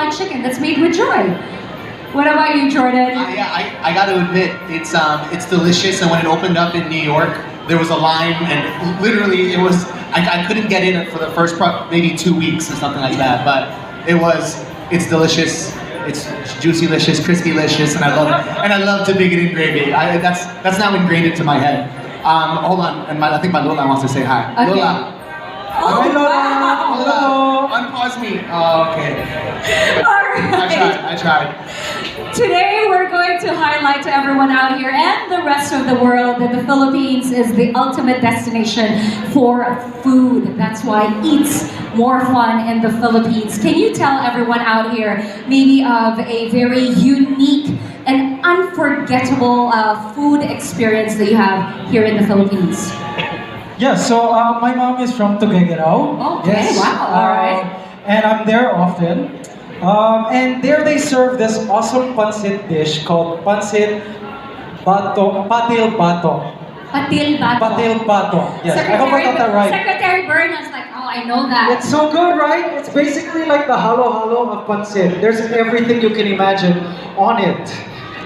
fried chicken that's made with joy. What about you, Jordan? Yeah, I got to admit, it's delicious. And when it opened up in New York, there was a line, and literally it was I couldn't get in for the first maybe 2 weeks or something like that. But it's delicious. It's juicy-licious, crispy-licious, and I love it. And I love to dig it in gravy. That's now ingrained into my head. Hold on, and I think my Lola wants to say hi. Okay. Lola. Oh, Hi, Lola. wow. Lola. Unpause me. Oh, okay. All right. I tried. Today we're going to highlight to everyone out here and the rest of the world that the Philippines is the ultimate destination for food. That's why eat's more fun in the Philippines. Can you tell everyone out here maybe of a very unique and unforgettable food experience that you have here in the Philippines? Yeah, so my mom is from Tuguegarao. Okay, yes. wow, all right. And I'm there often. And there they serve this awesome pancit dish called pancit patil bato. Patil bato. Patil bato. Yes, I hope I got that right. Secretary Bernard's like, oh, I know that. It's so good, right? It's basically like the halo-halo of pancit. There's everything you can imagine on it.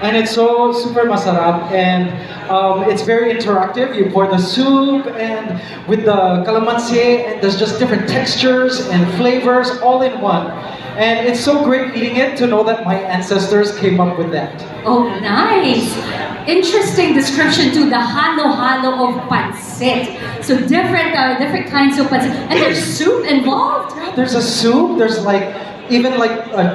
And it's so super masarap, and it's very interactive. You pour the soup and with the calamansi, and there's just different textures and flavors all in one. And it's so great eating it to know that my ancestors came up with that. Oh, nice. Interesting description to the halo-halo of pancit. So different kinds of pancit. And there's soup involved? There's a soup, there's even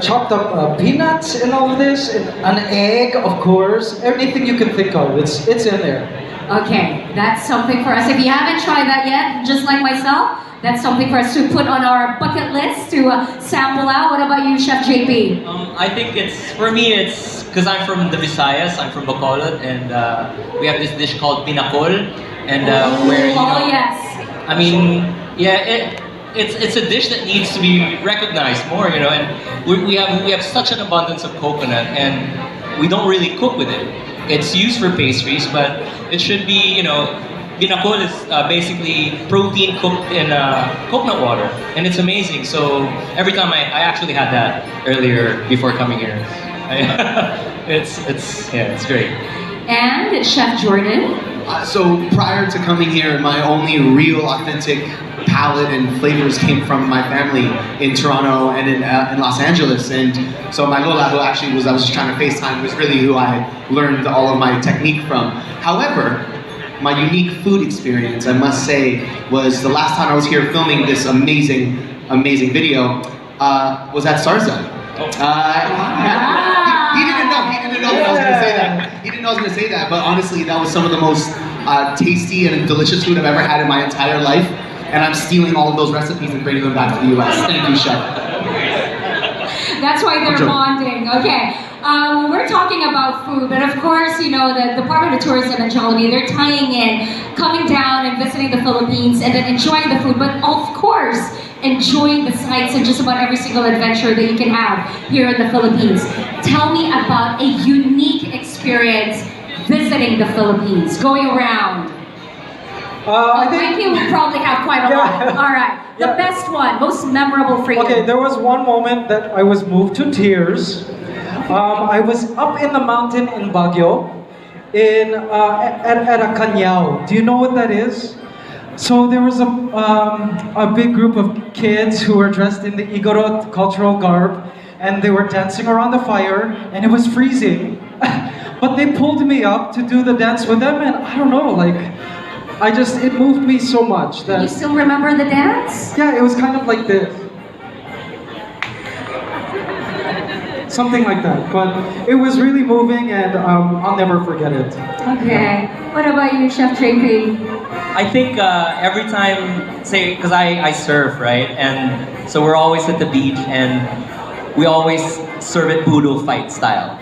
chopped up peanuts and all of this, and an egg, of course. Everything you can think of, it's in there. Okay, that's something for us. If you haven't tried that yet, just like myself, that's something for us to put on our bucket list to sample out. What about you, Chef JP? I think for me, it's because I'm from the Visayas, I'm from Bacolod, and we have this dish called pinakol, and where, yes. I mean, yeah, it's a dish that needs to be recognized more, and we have such an abundance of coconut, and we don't really cook with it. It's used for pastries, but it should be, pinakol is basically protein cooked in coconut water, and it's amazing. So every time I actually had that earlier before coming here. It's great. And Chef Jordan? So prior to coming here, my only real authentic palate and flavors came from my family in Toronto and in Los Angeles. And so my Lola, who actually I was just trying to FaceTime, was really who I learned all of my technique from. However, my unique food experience, I must say, was the last time I was here filming this amazing video, was at Sarza. He didn't know that I was gonna say that. He didn't know I was gonna say that, but honestly, that was some of the most tasty and delicious food I've ever had in my entire life. And I'm stealing all of those recipes and bringing them back to the US. Thank you, Chef. That's why they're bonding. Okay. We're talking about food, but of course, the Department of Tourism and Jollibee, they're tying in, coming down and visiting the Philippines and then enjoying the food, but of course, enjoying the sights and just about every single adventure that you can have here in the Philippines. Tell me about a unique experience visiting the Philippines, going around. I think Mikey will probably have quite a lot. All right. The best one, most memorable for you. Okay, there was one moment that I was moved to tears. I was up in the mountain in Baguio, at a kanyao. Do you know what that is? So there was a big group of kids who were dressed in the Igorot cultural garb, and they were dancing around the fire, and it was freezing. But they pulled me up to do the dance with them, and I don't know, it moved me so much that... You still remember the dance? Yeah, it was kind of like this. Something like that, but it was really moving, and I'll never forget it. Okay. What about you, Chef JP? I think every time, say, because I surf, right? And so we're always at the beach, and we always serve it budo fight style.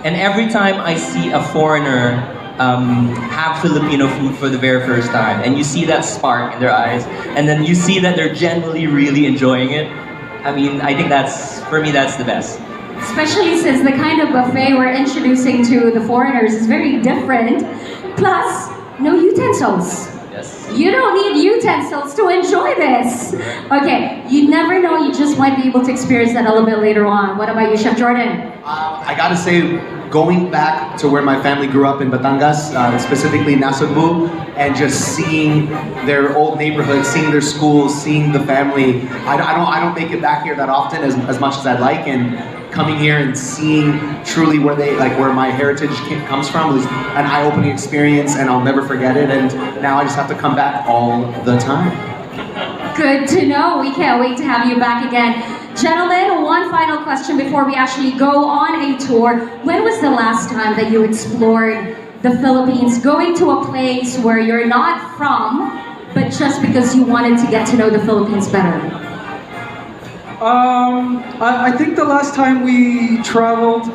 And every time I see a foreigner have Filipino food for the very first time, and you see that spark in their eyes, and then you see that they're genuinely really enjoying it, I mean, I think for me, that's the best. Especially since the kind of buffet we're introducing to the foreigners is very different. Plus, no utensils. Yes. You don't need utensils to enjoy this. Okay, you never know, you just might be able to experience that a little bit later on. What about you, Chef Jordan? I gotta say, going back to where my family grew up in Batangas, specifically Nasugbu, and just seeing their old neighborhood, seeing their schools, seeing the family. I don't make it back here that often as much as I'd like, and coming here and seeing truly where my heritage comes from was an eye-opening experience, and I'll never forget it. And now I just have to come back all the time. Good to know. We can't wait to have you back again. Gentlemen, one final question before we actually go on a tour. When was the last time that you explored the Philippines, going to a place where you're not from, but just because you wanted to get to know the Philippines better? I think the last time we traveled,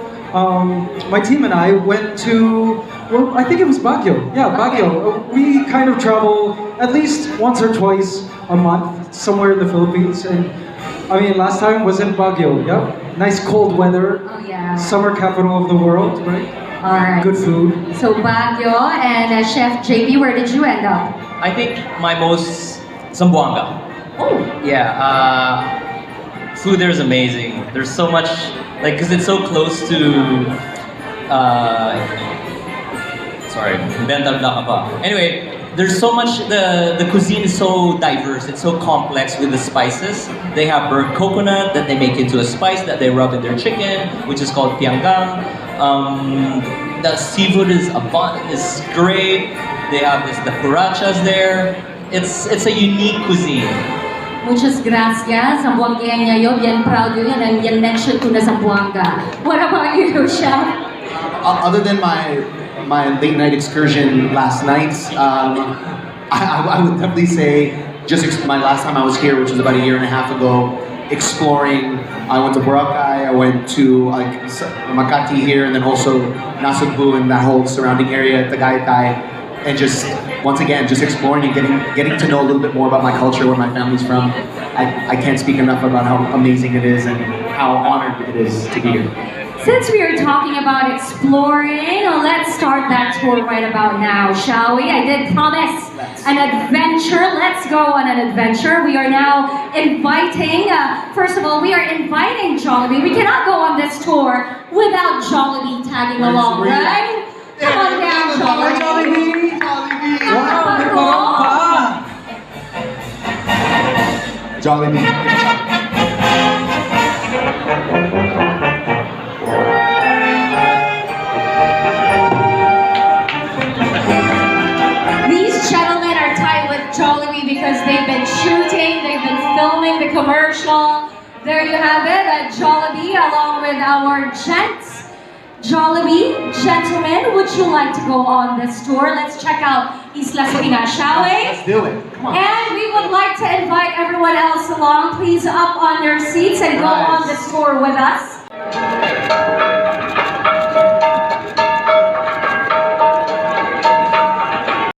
my team and I went to, well, I think it was Baguio. Yeah, Baguio. We kind of travel at least once or twice a month somewhere in the Philippines. And I mean, last time was in Baguio. Yep. Nice cold weather. Oh yeah. Summer capital of the world, right? All right. Good food. So Baguio and Chef JP, where did you end up? I think my most Zamboanga. Oh. Yeah. Food there is amazing. There's so much, like, because it's so close to. Sorry, mental block pa. Anyway, there's so much. The cuisine is so diverse. It's so complex with the spices. They have burnt coconut that they make into a spice that they rub in their chicken, which is called pianggang. The seafood is great. They have the curachas there. It's a unique cuisine. Muchas gracias. Zamboangueña yo, bien proud yun, and yan mention ko na Zamboanga. What about you, Chef? Other than my late night excursion last night, I would definitely say my last time I was here, which was about a year and a half ago, exploring. I went to Boracay, I went to Makati here, and then also Nasugbu and that whole surrounding area, Tagaytay, and just once again just exploring and getting to know a little bit more about my culture, where my family's from. I can't speak enough about how amazing it is and how honored it is to be here. Since we are talking about exploring, let's start that tour right about now, shall we? I did promise an adventure. Let's go on an adventure. We are now inviting, first of all, we are inviting Jollibee. We cannot go on this tour without Jollibee tagging along, right? Come on down, Jollibee. Wow, may parang pa. Jollibee. Jollibee because they've been shooting, they've been filming the commercial. There you have it, at Jollibee along with our gents. Jollibee, gentlemen, would you like to go on this tour? Let's check out Isla Sarina, shall we? Let's do it. Come on. And we would like to invite everyone else along. Please up on your seats and go on this tour with us.